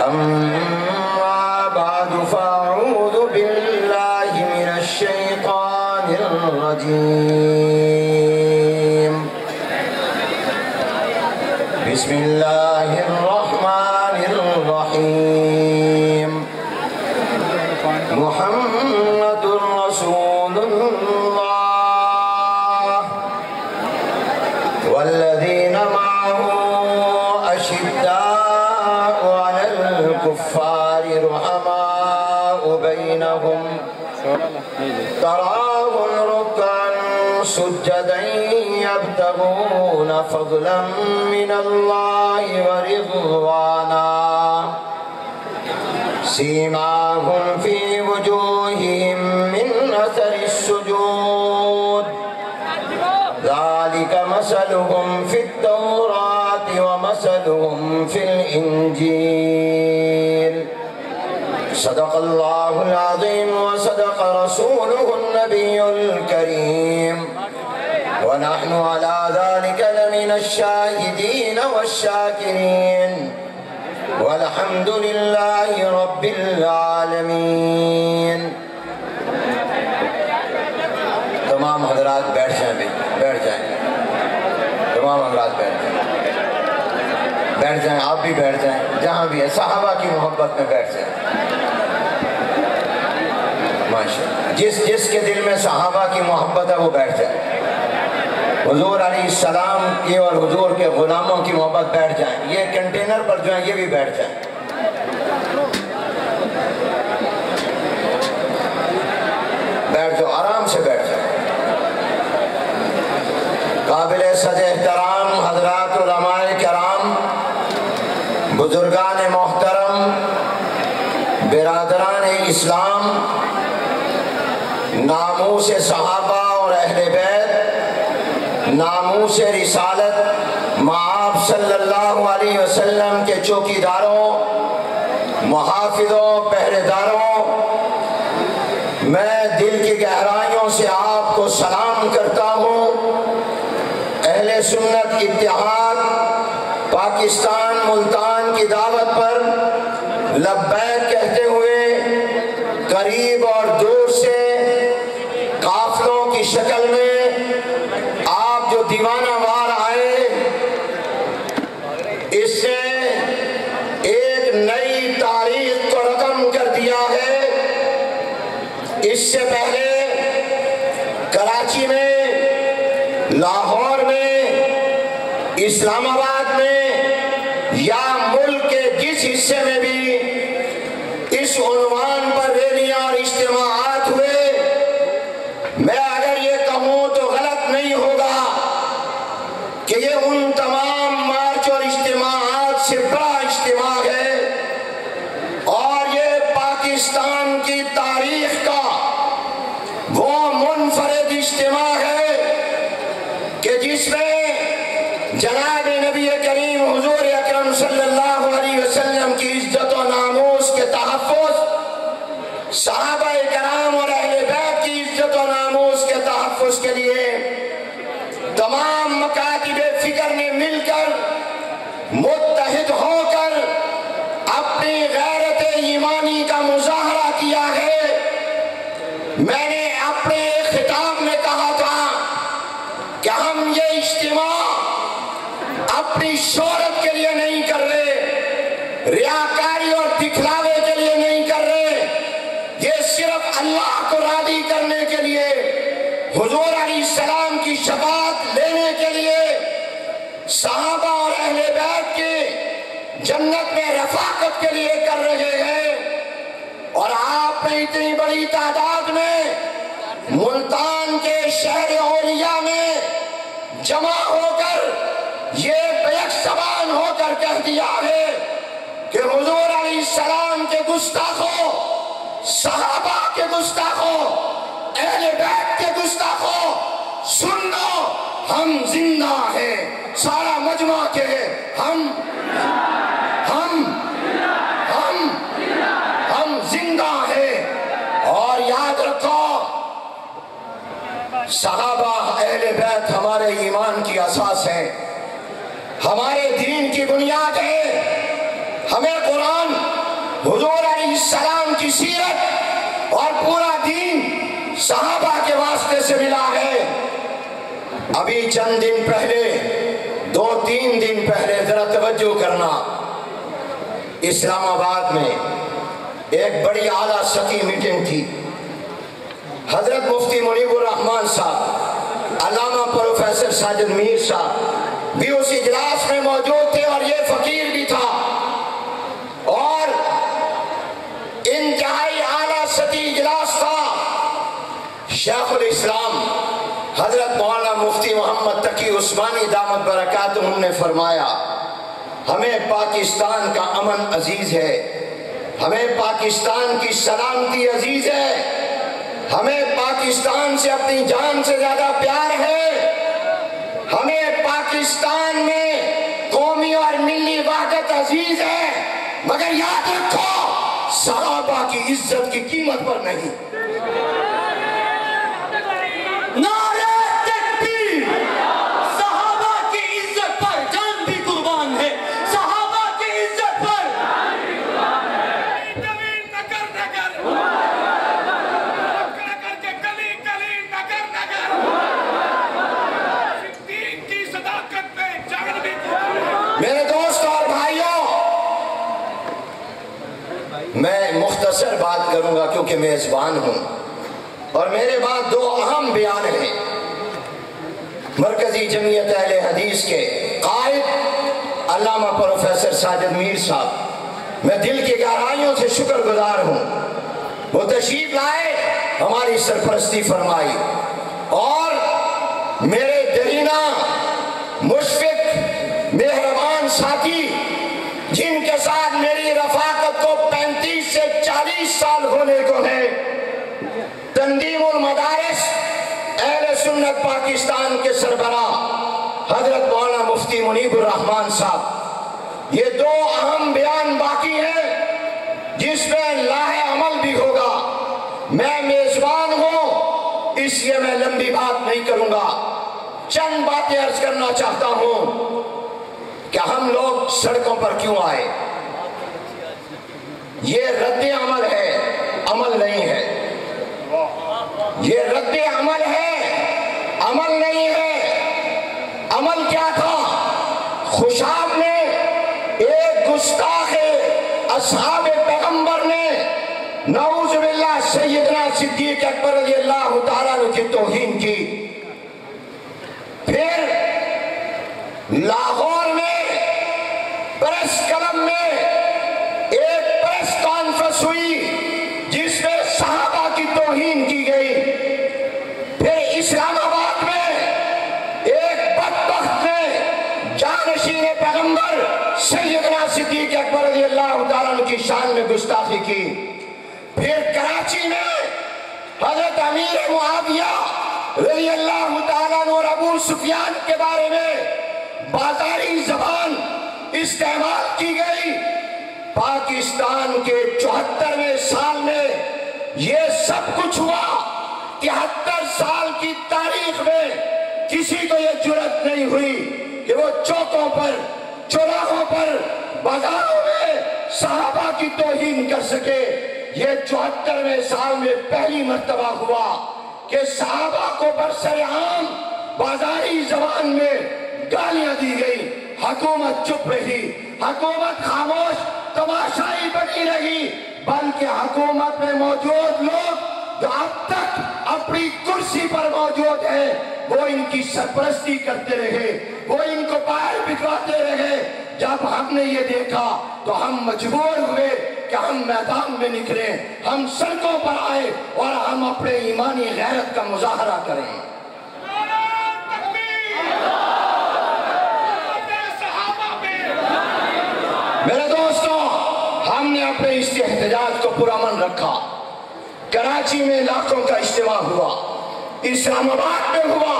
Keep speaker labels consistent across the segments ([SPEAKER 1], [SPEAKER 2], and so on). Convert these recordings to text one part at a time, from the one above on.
[SPEAKER 1] أما بعد فأعوذ بالله من الشيطان الرجيم بسم الله الرحمن الرحيم محمد رسول الله والذين معه أشداء على الكفار رحماء بينهم تراهم ركعا سجدا يبتغون فضلا من الله ورضوانا سيماهم في وجوههم من أثر السجود ذلك مثلهم في التوراة ومثلهم في الإنجيل صدق الله العظيم وصدق رسوله النبي الكريم ونحن على ذلك لمن الشاهدين والشاكرين والحمد لله رب العالمین۔ تمام حضرات بیٹھ جائیں بیٹھ جائیں، تمام حضرات بیٹھ جائیں، آپ بھی بیٹھ جائیں، جہاں بھی ہے صحابہ کی محبت میں بیٹھ جائیں۔ ماشاءاللہ، جس کے دل میں صحابہ کی محبت ہے وہ بیٹھ جائے۔ حضور علیہ السلام کی اور حضور کے غلاموں کی محبت بیٹھ جائیں۔ یہ کنٹینر پر جو ہیں یہ بھی بیٹھ جائیں۔ بیٹھ جاؤ، آرام سے بیٹھ جاؤ۔ قابل صد احترام حضرات علماء کرام، بزرگان محترم، برادران اسلام، ناموس صحابہ اور اہل بیت، ناموس رسالت، آپ صلی اللہ علیہ وسلم کے چوکیداروں، محافظوں، پہرے داروں، میں دل کی گہرائیوں سے آپ کو سلام کرتا ہوں۔ اہل سنت اتحاد پاکستان ملتان کی دعوت پر لبیک کہتے ہوئے قریب اور دور سے قافلوں کی شکل میں آپ جو دیوانہ وار آئے، اس سے ایک نئی تاریخ کو رقم کر دیا ہے۔ اس سے پہلے کراچی میں، لاہور میں، اسلام آباد میں یا ملک کے جس حصے میں بھی اس عنوان پر ریلیاں اور اجتماعات ہوئے، میں اگر یہ کہوں تو غلط نہیں ہوگا کہ یہ ان تمام مارچ اور اجتماعات سے بڑا اجتماع ہے، اور یہ پاکستان کی تاریخ کا وہ منفرد اجتماع ہے کہ جس میں جناب نبی کریم حضور اکرم صلی اللہ علیہ وسلم کی عزت و ناموس کے تحفظ، صحابہ کرام اور اہل بیت کی عزت و ناموس کے تحفظ کے لیے تمام مکاتب فکر نے مل کر متحد ہو کر اپنی غیرت ایمانی کا مظاہرہ کیا ہے۔ میں نے اپنے خطاب میں کہا تھا کہ ہم یہ اجتماع اپنی شہرت کے لیے نہیں کر رہے، ریاکاری اور دکھلاوے کے لیے نہیں کر رہے، یہ صرف اللہ کو راضی کرنے کے لیے، حضور علیہ السلام کی شفاعت لینے کے لیے، صحابہ اور اہل بیت کی جنت میں رفاقت کے لیے کر رہے ہیں۔ اور آپ نے اتنی بڑی تعداد میں ملتان کے شہر اولیاء میں جمع ہو کر یہ بیک زبان ہو کر کہہ دیا ہے کہ حضور علیہ السلام کے گستاخوں، صحابہ کے گستاخوں، اہل بیت کے گستاخوں، سن لو، ہم زندہ ہیں، سارا مجمع کے ہم زندہ ہیں۔ اور یاد رکھو، صحابہ اہل بیت ہمارے ایمان کی اساس ہے، ہمارے دین کی بنیاد ہے۔ ہمیں قرآن علیہ السلام کی سیرت اور پورا دین صحابہ کے واسطے سے ملا ہے۔ ابھی چند دن پہلے، 2-3 دن پہلے، ذرا توجہ کرنا، اسلام آباد میں ایک بڑی اعلیٰ سطحی میٹنگ تھی۔ حضرت مفتی منیب الرحمان صاحب، علامہ پروفیسر ساجد میر صاحب بھی اس اجلاس میں موجود تھے، اور یہ فقیر بھی تھا، اور انتہائی اعلیٰ سطحی اجلاس تھا۔ شیخ الاسلام حضرت مولانا مفتی محمد تقی عثمانی دامت برکاتہم نے فرمایا، ہمیں پاکستان کا امن عزیز ہے، ہمیں پاکستان کی سلامتی عزیز ہے، ہمیں پاکستان سے اپنی جان سے زیادہ پیار ہے، ہمیں پاکستان میں قومی اور ملی وحدت عزیز ہے، مگر یاد رکھو صحابہ کی عزت کی قیمت پر نہیں۔
[SPEAKER 2] نعرہ تکبیر! صحابہ کی عزت پر جان بھی قربان ہے، صحابہ کی عزت پر جان بھی قربان ہے۔
[SPEAKER 3] کلیل نگر نگر، نگر کے کلیل کلیل نگر نگر، صدیق کی صداقت پہ جان بھی قربان ہے۔
[SPEAKER 1] میرے دوست اور بھائیوں، میں مختصر بات کروں گا کیونکہ میزبان ہوں، اور میرے بعد 2 اہم بیان ہیں۔ مرکزی جمعیت اہل حدیث کے قائد علامہ پروفیسر ساجد میر صاحب، میں دل کی گہرائیوں سے شکر گزار ہوں، وہ تشریف لائے، ہماری سرپرستی فرمائی، اور میرے درینہ مشفق مہربان ساتھی، جن کے ساتھ میری رفاقت کو 35 سے 40 سال ہونے کو ہے، تنظیم المدارس اہل سنت پاکستان کے سربراہ حضرت مولانا مفتی منیب الرحمان صاحب، یہ 2 اہم بیان باقی ہیں جس میں لاہ عمل بھی ہوگا۔ میں میزبان ہوں، اس لیے میں لمبی بات نہیں کروں گا، چند باتیں عرض کرنا چاہتا ہوں کہ ہم لوگ سڑکوں پر کیوں آئے۔ یہ رد عمل ہے، عمل نہیں ہے، یہ رد عمل ہے، عمل نہیں ہے۔ عمل کیا تھا؟ خوشاب نے ایک گستاخ اصحاب پیغمبر نے نعوذ باللہ سیدنا صدیق اکبر رضی اللہ تعالیٰ عنہ کی توہین کی۔ پھر لاہور میں پریس کلب میں ایک پریس کانفرنس ہوئی جس میں صحابہ کی توہین کی گئی۔ پھر اسلام آباد میں ایک بدبخت نے جانشین پیغمبر سیدنا صدیق اکبر رضی اللہ تعالیٰ عنہ کی شان میں گستاخی کی۔ پھر کراچی میں حضرت امیر معاویہ رضی اللہ تعالیٰ عنہ اور ابو سفیان کے بارے میں بازاری زبان استعمال کی گئی۔ پاکستان کے 74ویں سال میں یہ سب کچھ ہوا۔ 73 سال کی تاریخ میں کسی کو یہ جرأت نہیں ہوئی کہ وہ چوکوں پر، چوراہوں پر، بازاروں میں صحابہ کی توہین کر سکے۔ یہ 74ویں سال میں پہلی مرتبہ ہوا کہ صحابہ کو برسر عام بازاری زبان میں گالیاں دی گئی۔ حکومت چپ رہی، حکومت خاموش تماشائی بنی رہی، بلکہ حکومت میں موجود لوگ جو اب تک اپنی کرسی پر موجود ہیں وہ ان کی سرپرستی کرتے رہے، وہ ان کو باہر بٹھواتے رہے۔ جب ہم نے یہ دیکھا تو ہم مجبور ہوئے کہ ہم میدان میں نکلیں، ہم سڑکوں پر آئے اور ہم اپنے ایمانی غیرت کا مظاہرہ کریں۔ میرے دوستوں، ہم نے اپنے اس احتجاج کو پرامن رکھا۔ کراچی میں لاکھوں کا اجتماع ہوا، اسلام آباد میں ہوا،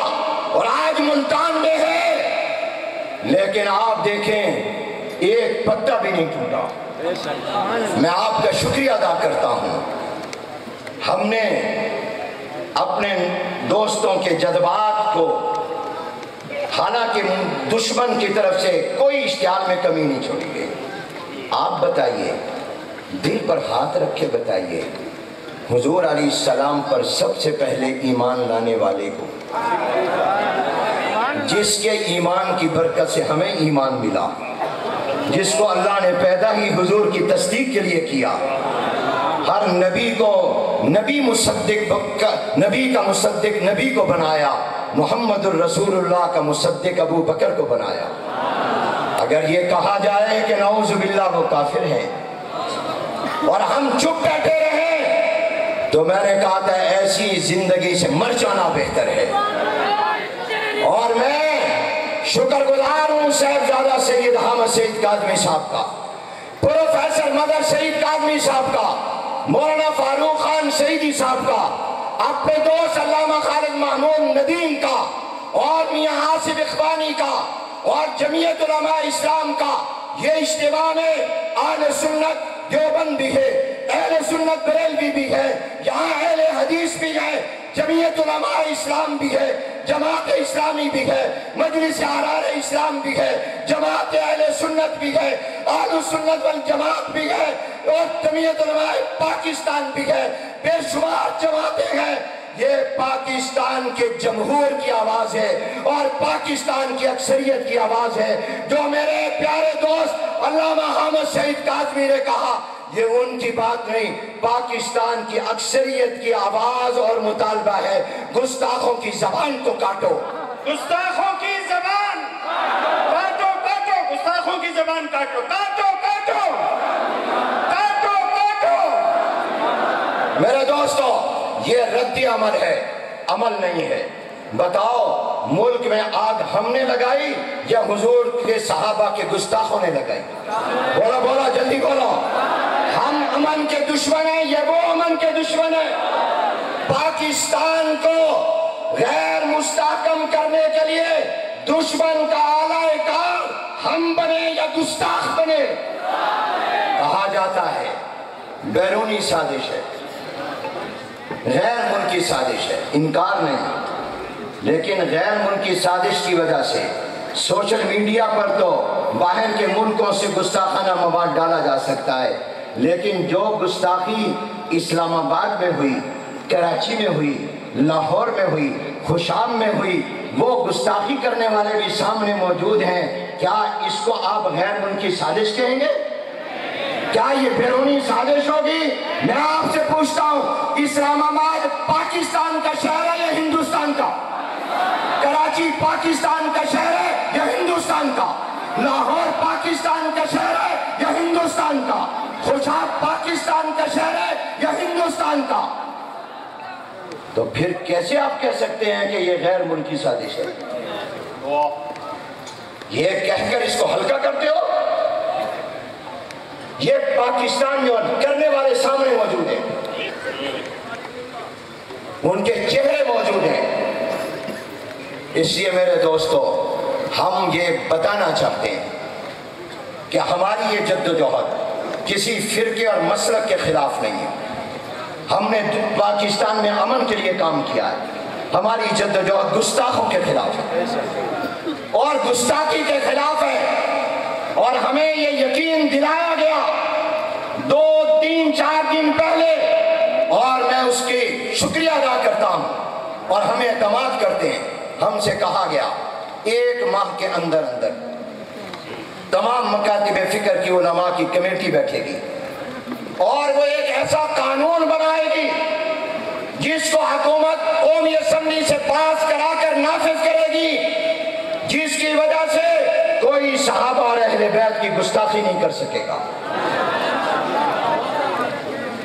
[SPEAKER 1] اور آج ملتان میں ہے، لیکن آپ دیکھیں ایک پتا بھی نہیں ٹوٹا۔ میں آپ کا شکریہ ادا کرتا ہوں۔ ہم نے اپنے دوستوں کے جذبات کو، حالانکہ دشمن کی طرف سے کوئی اشتعال میں کمی نہیں چھوڑی گئی۔ آپ بتائیے دل پر ہاتھ رکھ کے بتائیے حضور علیہ السلام پر سب سے پہلے ایمان لانے والے کو، جس کے ایمان کی برکت سے ہمیں ایمان ملا، جس کو اللہ نے پیدا ہی حضور کی تصدیق کے لیے کیا، ہر نبی کو نبی کا مصدق نبی کو بنایا، محمد الرسول اللہ کا مصدق ابو بکر کو بنایا۔ اگر یہ کہا جائے کہ نعوذ باللہ وہ کافر ہیں اور ہم چپ بیٹھے رہیں تو میں نے کہا تھا ایسی زندگی سے مر جانا بہتر ہے۔ اور میں شکر گزار ہوں صاحبزادہ سید حامد سعید کاظمی صاحب کا، پروفیسر مدر سعید کاظمی صاحب کا، مولانا فاروق خان سعیدی صاحب کا، اپنے دوست علامہ خالد محمود ندیم کا، اور میاں آصف اخوانی کا، اور جمعیت علماء اسلام کا۔ یہ اجتماع میں اہل سنت دیوبند بھی ہے، اہل سنت بریلوی بھی ہے، یہاں اہل حدیث بھی ہے، جمعیت علماء اسلام بھی ہے، جماعت اسلامی بھی ہے، مجلس احرار اسلام بھی ہے، جماعت اہل سنت بھی ہے، اہل سنت والجماعت بھی ہے، اور جمعیت علماء پاکستان بھی ہے، بے شمار جماعتیں ہیں۔ یہ پاکستان کے جمہور کی آواز ہے اور پاکستان کی اکثریت کی آواز ہے۔ جو میرے پیارے دوست علامہ حامد سعید کاظمی نے کہا، یہ ان کی بات نہیں، پاکستان کی اکثریت کی آواز اور مطالبہ ہے۔ گستاخوں کی زبان کو کاٹو،
[SPEAKER 3] گستاخوں کی زبان کاٹو، کاٹو، گستاخوں کی زبان کاٹو، کاٹو، کاٹو، کاٹو، کاٹو۔
[SPEAKER 1] میرے دوستو، یہ رد عمل ہے، عمل نہیں ہے۔ بتاؤ ملک میں آگ ہم نے لگائی یا حضور کے صحابہ کے گستاخوں نے لگائی؟ بولو بولو جلدی بولو۔ ہم امن کے دشمن ہیں، یہ وہ امن کے دشمن ہیں۔ پاکستان کو غیر مستحکم کرنے کے لیے دشمن کا آلہ کار ہم بنے یا گستاخ بنے؟ کہا جاتا ہے بیرونی سازش ہے، غیر ملکی سازش ہے، انکار نہیں، لیکن غیر ملکی سازش کی وجہ سے سوشل میڈیا پر تو باہر کے ملکوں سے گستاخانہ مواد ڈالا جا سکتا ہے، لیکن جو گستاخی اسلام آباد میں ہوئی، کراچی میں ہوئی، لاہور میں ہوئی، خوشام میں ہوئی، وہ گستاخی کرنے والے بھی سامنے موجود ہیں۔ کیا اس کو آپ غیر ملکی سازش کہیں گے؟ کیا یہ بیرونی سازش ہوگی؟ میں آپ سے پوچھتا ہوں، اسلام آباد پاکستان کا شہر ہے یا ہندوستان کا؟ کراچی پاکستان کا شہر ہے یا ہندوستان کا؟ لاہور پاکستان کا شہر ہے یا ہندوستان کا؟ خوشاب پاکستان کا شہر ہے یا ہندوستان کا؟ تو پھر کیسے آپ کہہ سکتے ہیں کہ یہ غیر ملکی سازش ہے؟ یہ کہہ کر اس کو ہلکا کرتے ہو؟ یہ پاکستان میں کرنے والے سامنے موجود ہیں، ان کے چہرے موجود ہیں۔ اس لیے میرے دوستو، ہم یہ بتانا چاہتے ہیں کہ ہماری یہ جدوجہد کسی فرقے اور مسلک کے خلاف نہیں ہے۔ ہم نے پاکستان میں امن کے لیے کام کیا ہے۔ ہماری جدوجہد گستاخوں کے خلاف ہے اور گستاخی کے خلاف ہے، اور ہمیں یہ یقین دلایا گیا 2 3 4 دن پہلے، اور میں اس کی شکریہ ادا کرتا ہوں اور ہمیں اعتماد کرتے ہیں۔ ہم سے کہا گیا 1 ماہ کے اندر تمام مکاتب فکر کی علماء کی کمیٹی بیٹھے گی اور وہ ایک ایسا قانون بنائے گی جس کو حکومت قومی اسمبلی سے پاس کرا کر نافذ کرے گی، جس کی وجہ سے کوئی صحابہ اور اہل بیت کی گستاخی نہیں کر سکے گا۔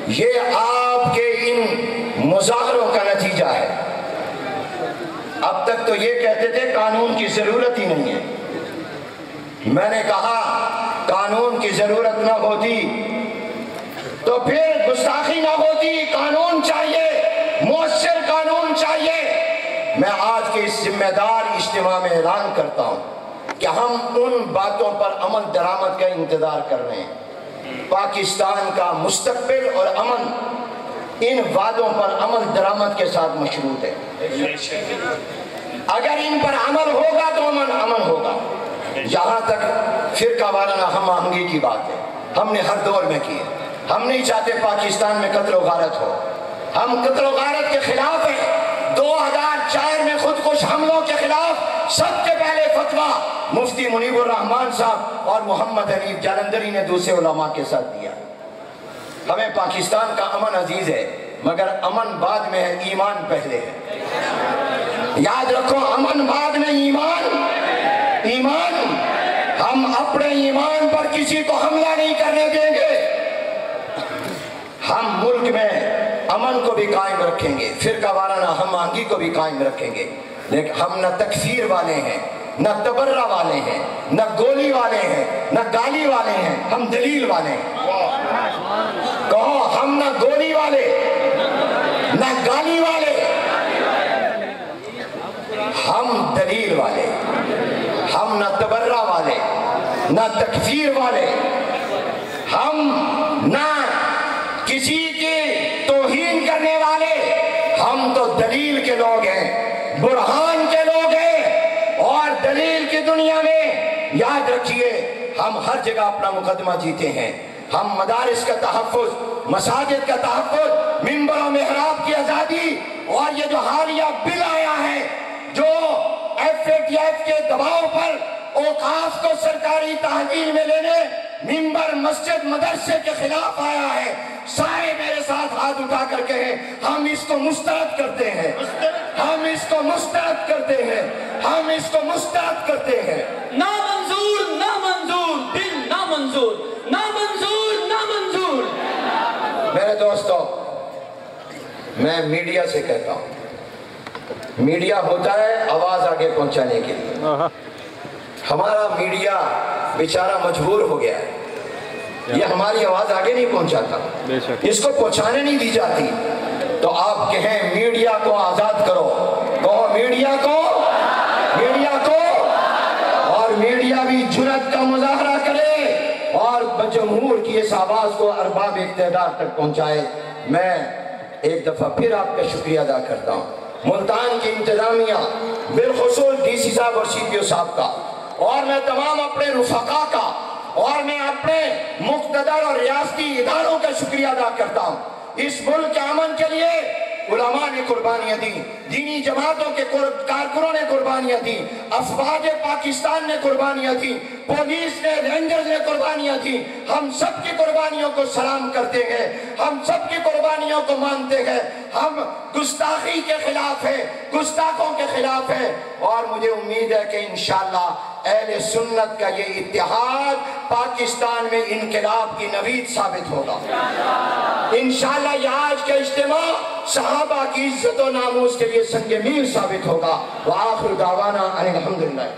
[SPEAKER 1] یہ آپ کے ان مظاہروں کا نتیجہ ہے۔ اب تک تو یہ کہتے تھے قانون کی ضرورت ہی نہیں ہے۔ میں نے کہا قانون کی ضرورت نہ ہوتی تو پھر گستاخی نہ ہوتی، قانون چاہیے، مؤثر قانون چاہیے۔ میں آج کے اس ذمہ دار اجتماع میں اعلان کرتا ہوں کہ ہم ان باتوں پر عمل درآمد کا انتظار کر رہے ہیں۔ پاکستان کا مستقبل اور امن ان وعدوں پر عمل درآمد کے ساتھ مشروط ہے۔ اگر ان پر عمل ہوگا تو امن ہوگا۔ جہاں تک فرقہ وارانہ ہم آہنگی کی بات ہے، ہم نے ہر دور میں کی ہے، ہم نہیں چاہتے پاکستان میں قتل و غارت ہو. ہم قتل و غارت کے خلاف ہیں. 2004 میں خودکش حملوں کے خلاف سب سے پہلے فتویٰ مفتی منیب الرحمان صاحب اور محمد حنیف جالندری نے دوسرے علماء کے ساتھ دیا. ہمیں پاکستان کا امن عزیز ہے، مگر امن بعد میں ہے، ایمان پہلے ہے. یاد رکھو، امن بعد میں ایمان. ہم اپنے ایمان پر کسی کو حملہ نہیں کرنے دیں گے. ہم ملک میں امن کو بھی قائم رکھیں گے، فرقہ وارانہ ہم آہنگی کو بھی قائم رکھیں گے. لیکن ہم نہ تکفیر والے ہیں، نہ تبرہ والے ہیں، نہ گولی والے ہیں، نہ گالی والے ہیں. ہم دلیل والے ہیں. کہو، ہم نہ گولی والے نہ گالی والے، ہم دلیل والے. ہم نہ تبرہ والے نہ تکفیر والے، ہم نہ کسی کی توہین کرنے والے. ہم تو دلیل کے لوگ ہیں، برہان کے لوگ ہیں. اور دلیل کی دنیا میں یاد رکھیے، ہم ہر جگہ اپنا مقدمہ جیتے ہیں. ہم مدارس کا تحفظ، مساجد کا تحفظ، منبر و محراب کی آزادی، اور یہ جو حالیہ بل آیا ہے جو FATF کے دباؤ پر اوقاف کو سرکاری تحویل میں لینے منبر مسجد مدرسے کے خلاف آیا ہے، سارے میرے ساتھ ہاتھ اٹھا کر کہیں ہم اس کو مسترد کرتے ہیں. ہم اس کو مسترد کرتے ہیں. ہم اس کو مسترد کرتے ہیں.
[SPEAKER 2] نامنظور، نامنظور، بل نامنظور، نامنظور، نامنظور.
[SPEAKER 1] میرے دوستو، میں میڈیا سے کہتا ہوں، میڈیا ہوتا ہے آواز آگے پہنچانے کے لیے. ہمارا میڈیا بیچارہ مجبور ہو گیا ہے، یہ ہماری آواز آگے نہیں پہنچاتا، اس کو پہنچانے نہیں دی جاتی. تو آپ کہیں میڈیا کو آزاد کرو. کہو میڈیا کو، اور میڈیا بھی جرأت کا مظاہرہ کرے اور جمہور کی اس آواز کو ارباب اقتدار تک پہنچائے. میں ایک دفعہ پھر آپ کا شکریہ ادا کرتا ہوں، ملتان کی انتظامیہ، بالخصوص ڈی سی صاحب اور CPO صاحب کا، اور میں تمام اپنے رفقا کا، اور میں اپنے مقتدر اور ریاستی اداروں کا شکریہ ادا کرتا ہوں. اس ملک کے امن کے لیے علماء نے قربانیاں دی، دینی جماعتوں کے کارکنوں نے قربانیاں دی، افواج پاکستان نے قربانیاں دی، پولیس نے، رینجرز نے قربانیاں دی. ہم سب کی قربانیوں کو سلام کرتے ہیں، ہم سب کی قربانیوں کو مانتے ہیں. ہم گستاخی کے خلاف ہیں، گستاخوں کے خلاف ہیں. اور مجھے امید ہے کہ انشاءاللہ اہل سنت کا یہ اتحاد پاکستان میں انقلاب کی نوید ثابت ہوگا. انشاءاللہ یہ آج کا اجتماع صحابہ کی عزت و ناموس کے لیے سنگ میل ثابت ہوگا. وآخر دعوانا ان الحمدللہ.